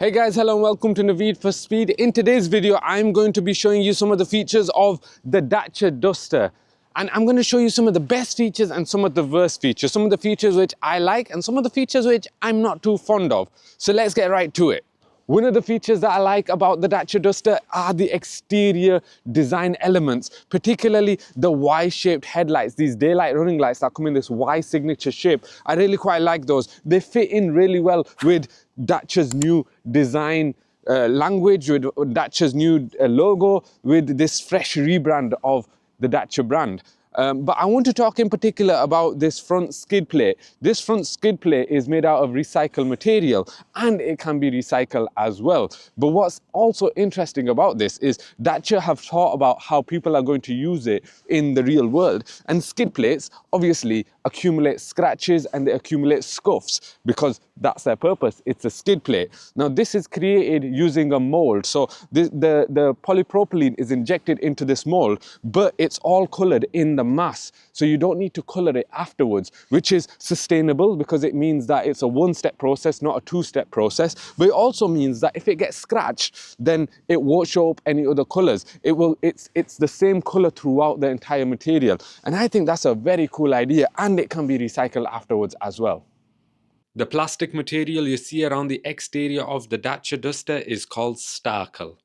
Hey guys, hello and welcome to Naveed for Speed. In today's video, I'm going to be showing you some of the features of the Dacia Duster. And I'm going to show you some of the best features and some of the worst features. Some of the features which I like and some of the features which I'm not too fond of. So let's get right to it. One of the features that I like about the Dacia Duster are the exterior design elements, particularly the Y-shaped headlights, these daylight running lights that come in this Y signature shape. I really quite like those. They fit in really well with Dacia's new design language, with Dacia's new logo, with this fresh rebrand of the Dacia brand. But I want to talk in particular about this front skid plate. This front skid plate is made out of recycled material and it can be recycled as well. But what's also interesting about this is Dacia have thought about how people are going to use it in the real world. And skid plates obviously accumulate scratches and they accumulate scuffs because that's their purpose. It's a skid plate. Now this is created using a mold. So the polypropylene is injected into this mold, but it's all colored in the mass. So you don't need to color it afterwards, which is sustainable because it means that it's a one-step process, not a two-step process. But it also means that if it gets scratched, then it won't show up any other colors. It's the same color throughout the entire material. And I think that's a very cool idea, and it can be recycled afterwards as well. The plastic material you see around the exterior of the Dacia Duster is called Starkel.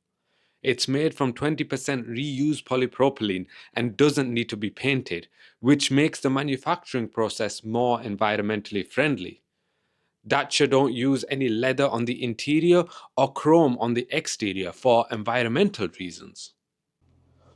It's made from 20% reused polypropylene and doesn't need to be painted, which makes the manufacturing process more environmentally friendly. Dacia don't use any leather on the interior or chrome on the exterior for environmental reasons.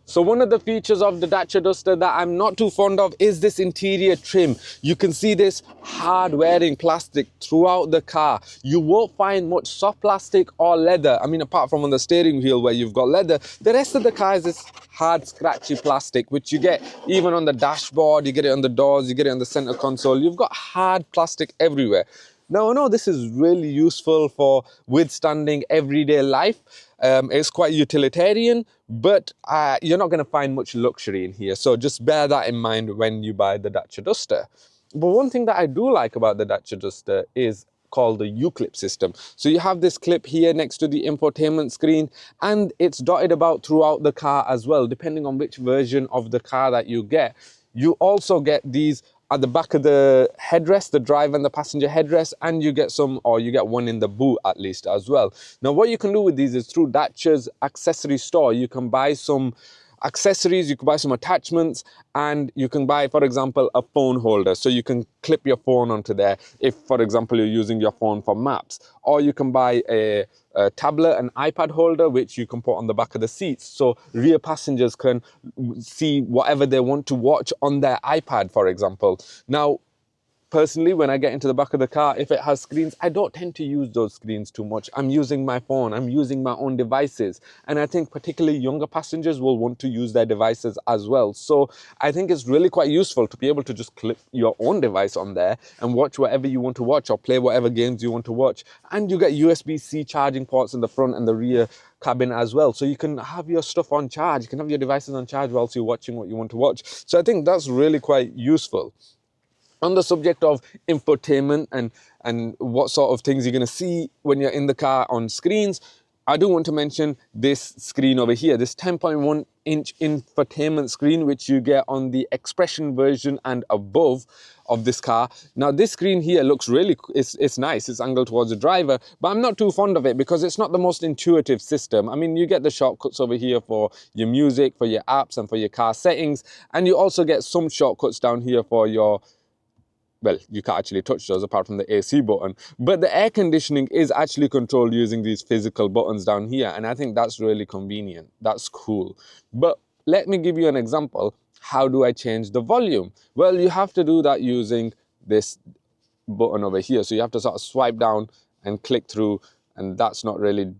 So one of the features of the Dacia Duster that I'm not too fond of is this interior trim. You can see this hard wearing plastic throughout the car. You won't find much soft plastic or leather. I mean, apart from on the steering wheel where you've got leather, the rest of the car is this hard scratchy plastic, which you get even on the dashboard, you get it on the doors, you get it on the center console. You've got hard plastic everywhere. Now, I know this is really useful for withstanding everyday life. It's quite utilitarian, but you're not going to find much luxury in here. So just bear that in mind when you buy the Dacia Duster. But one thing that I do like about the Dacia Duster is called the YouClip system. So you have this clip here next to the infotainment screen, and it's dotted about throughout the car as well, depending on which version of the car that you get. You also get these at the back of the headrest, the driver and the passenger headrest, and you get some, or you get one in the boot at least as well. Now what you can do with these is through Dacia's accessory store, you can buy some accessories, you can buy some attachments, and you can buy, for example, a phone holder. So you can clip your phone onto there if, for example, you're using your phone for maps. Or you can buy a tablet, an iPad holder, which you can put on the back of the seats. So rear passengers can see whatever they want to watch on their iPad, for example. Now, personally, when I get into the back of the car, if it has screens, I don't tend to use those screens too much. I'm using my phone, I'm using my own devices. And I think particularly younger passengers will want to use their devices as well. So I think it's really quite useful to be able to just clip your own device on there and watch whatever you want to watch or play whatever games you want to watch. And you get USB-C charging ports in the front and the rear cabin as well. So you can have your stuff on charge. You can have your devices on charge whilst you're watching what you want to watch. So I think that's really quite useful. On the subject of infotainment and what sort of things you're going to see when you're in the car on screens, I do want to mention this screen over here, this 10.1-inch infotainment screen, which you get on the Expression version and above of this car. Now, this screen here looks really, it's nice, it's angled towards the driver, but I'm not too fond of it because it's not the most intuitive system. I mean, you get the shortcuts over here for your music, for your apps, and for your car settings, and you also get some shortcuts down here for your, well, you can't actually touch those apart from the AC button, but the air conditioning is actually controlled using these physical buttons down here, and I think that's really convenient. That's cool. But let me give you an example. How do I change the volume? Well, you have to do that using this button over here. So you have to sort of swipe down and click through, and that's not really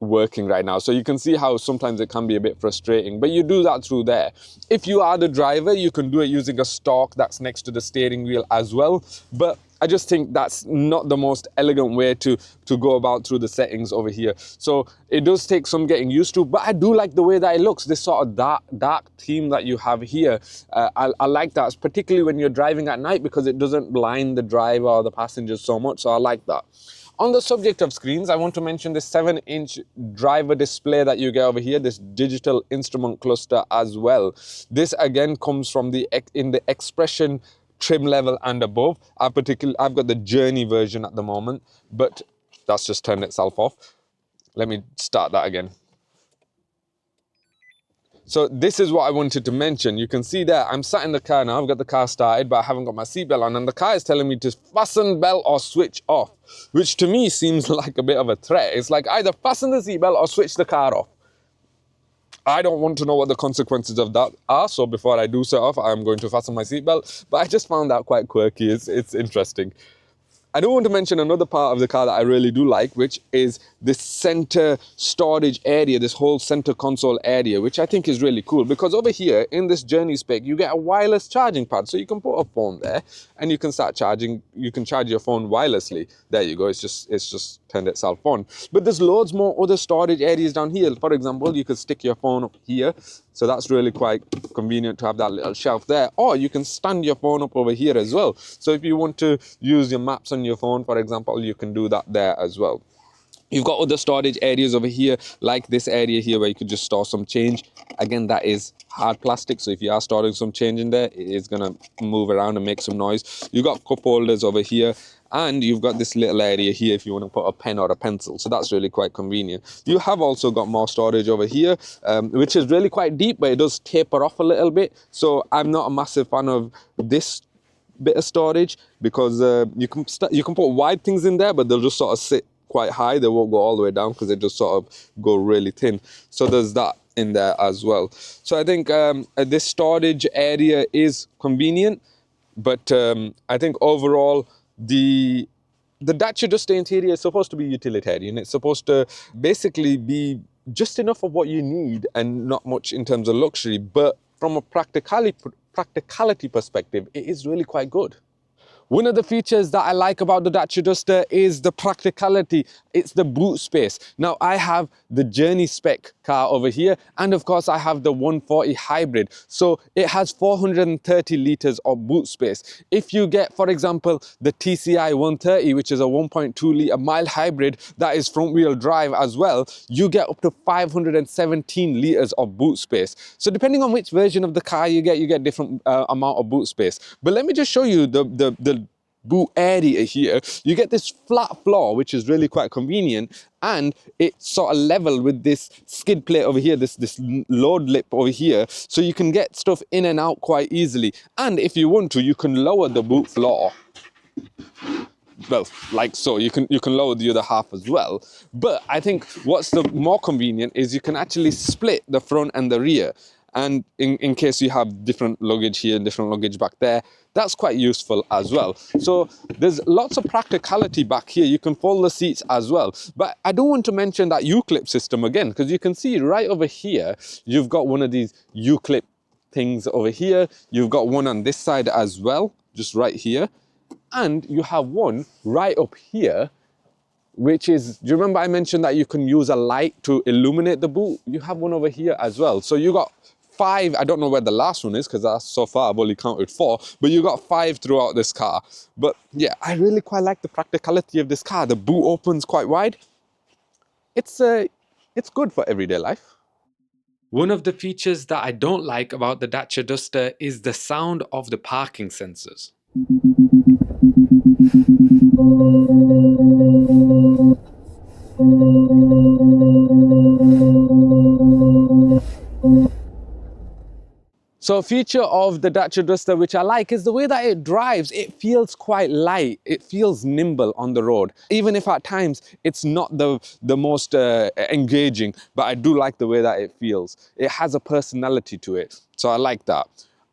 working right now. So you can see how sometimes it can be a bit frustrating, but you do that through there. If you are the driver, you can do it using a stalk that's next to the steering wheel as well, but I just think that's not the most elegant way to go about through the settings over here. So it does take some getting used to, but I do like the way that it looks, this sort of dark theme that you have here. I like that, particularly when you're driving at night, because it doesn't blind the driver or the passengers so much, so I like that. On the subject of screens, I want to mention this 7-inch driver display that you get over here, this digital instrument cluster as well. This again comes from in the Expression trim level and above. I've got the Journey version at the moment, but that's just turned itself off. Let me start that again. So this is what I wanted to mention. You can see there, I'm sat in the car now, I've got the car started, but I haven't got my seatbelt on, and the car is telling me to fasten belt or switch off, which to me seems like a bit of a threat. It's like either fasten the seatbelt or switch the car off. I don't want to know what the consequences of that are, so before I do set off, I'm going to fasten my seatbelt, but I just found that quite quirky. It's interesting. I do want to mention another part of the car that I really do like, which is this center storage area, this whole center console area, which I think is really cool, because over here in this Journey spec, you get a wireless charging pad. So you can put a phone there and you can start charging. You can charge your phone wirelessly. There you go. It's just turned itself on. But there's loads more other storage areas down here. For example, you could stick your phone up here. So that's really quite convenient to have that little shelf there. Or you can stand your phone up over here as well. So if you want to use your maps on your phone, for example, you can do that there as well. You've got other storage areas over here, like this area here where you could just store some change. Again, that is hard plastic, so if you are storing some change in there, it is going to move around and make some noise. You've got cup holders over here, and you've got this little area here if you want to put a pen or a pencil, so that's really quite convenient. You have also got more storage over here, which is really quite deep, but it does taper off a little bit. So I'm not a massive fan of this bit of storage, because you can put wide things in there, but they'll just sort of sit quite high. They won't go all the way down because they just sort of go really thin. So there's that in there as well. So I think this storage area is convenient, but I think overall the Dacia Duster interior is supposed to be utilitarian. It's supposed to basically be just enough of what you need and not much in terms of luxury, but from a practicality perspective, it is really quite good. One of the features that I like about the Dacia Duster is the practicality. It's the boot space. Now, I have the Journey spec car over here, and of course I have the 140 hybrid. So it has 430 litres of boot space. If you get, for example, the TCI 130, which is a 1.2 litre mild hybrid that is front wheel drive as well, you get up to 517 litres of boot space. So depending on which version of the car you get different amount of boot space. But let me just show you the boot area here. You get this flat floor, which is really quite convenient, and it's sort of level with this skid plate over here, this load lip over here, so you can get stuff in and out quite easily. And if you want to, you can lower the boot floor. Well, like so, you can lower the other half as well. But I think what's the more convenient is you can actually split the front and the rear. And in case you have different luggage here and different luggage back there, that's quite useful as well. So there's lots of practicality back here. You can fold the seats as well. But I do want to mention that YouClip system again, because you can see right over here, you've got one of these YouClip things over here. You've got one on this side as well, just right here. And you have one right up here, which is, do you remember I mentioned that you can use a light to illuminate the boot? You have one over here as well. So you got 5, I don't know where the last one is, because so far I've only counted 4, but you got 5 throughout this car. But yeah, I really quite like the practicality of this car. The boot opens quite wide. It's good for everyday life. One of the features that I don't like about the Dacia Duster is the sound of the parking sensors. So a feature of the Dacia Duster which I like is the way that it drives. It feels quite light. It feels nimble on the road. Even if at times it's not the most engaging, but I do like the way that it feels. It has a personality to it. So I like that.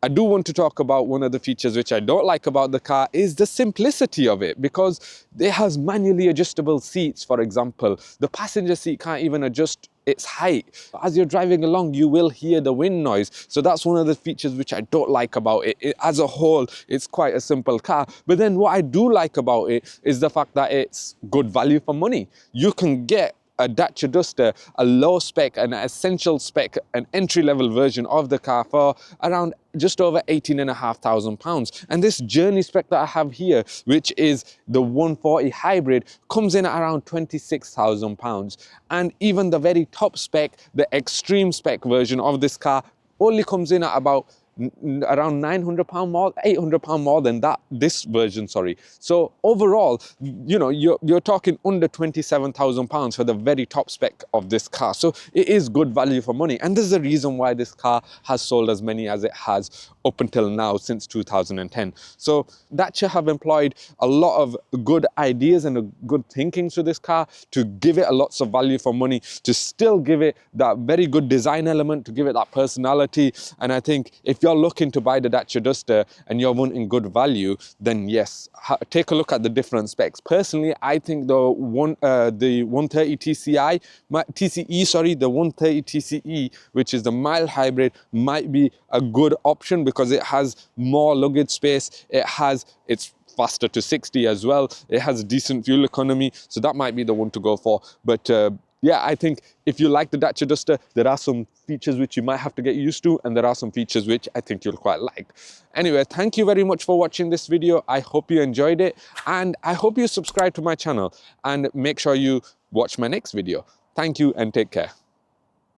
I do want to talk about one of the features which I don't like about the car is the simplicity of it, because it has manually adjustable seats, for example. The passenger seat can't even adjust its height. As you're driving along, you will hear the wind noise. So that's one of the features which I don't like about it. As a whole, it's quite a simple car. But then what I do like about it is the fact that it's good value for money. You can get a Dacia Duster, a low spec, an essential spec, an entry-level version of the car for around just over £18,500. And this journey spec that I have here, which is the 140 hybrid, comes in at around £26,000. And even the very top spec, the extreme spec version of this car, only comes in at about around £900 more, £800 more than that, this version, sorry. So overall, you know, you're talking under £27,000 for the very top spec of this car. So it is good value for money. And there's a reason why this car has sold as many as it has up until now, since 2010. So Dacia have employed a lot of good ideas and good thinking to this car to give it a lots of value for money, to still give it that very good design element, to give it that personality. And I think if you're looking to buy the Dacia Duster and you're wanting good value, then yes, take a look at the different specs. Personally, I think the 130 TCE, sorry, the 130 TCE, which is the mild hybrid, might be a good option because it has more luggage space. It's faster to 60 as well. It has decent fuel economy, so that might be the one to go for. But yeah, I think if you like the Dacia Duster, there are some features which you might have to get used to, and there are some features which I think you'll quite like. Anyway, thank you very much for watching this video. I hope you enjoyed it, and I hope you subscribe to my channel and make sure you watch my next video. Thank you and take care.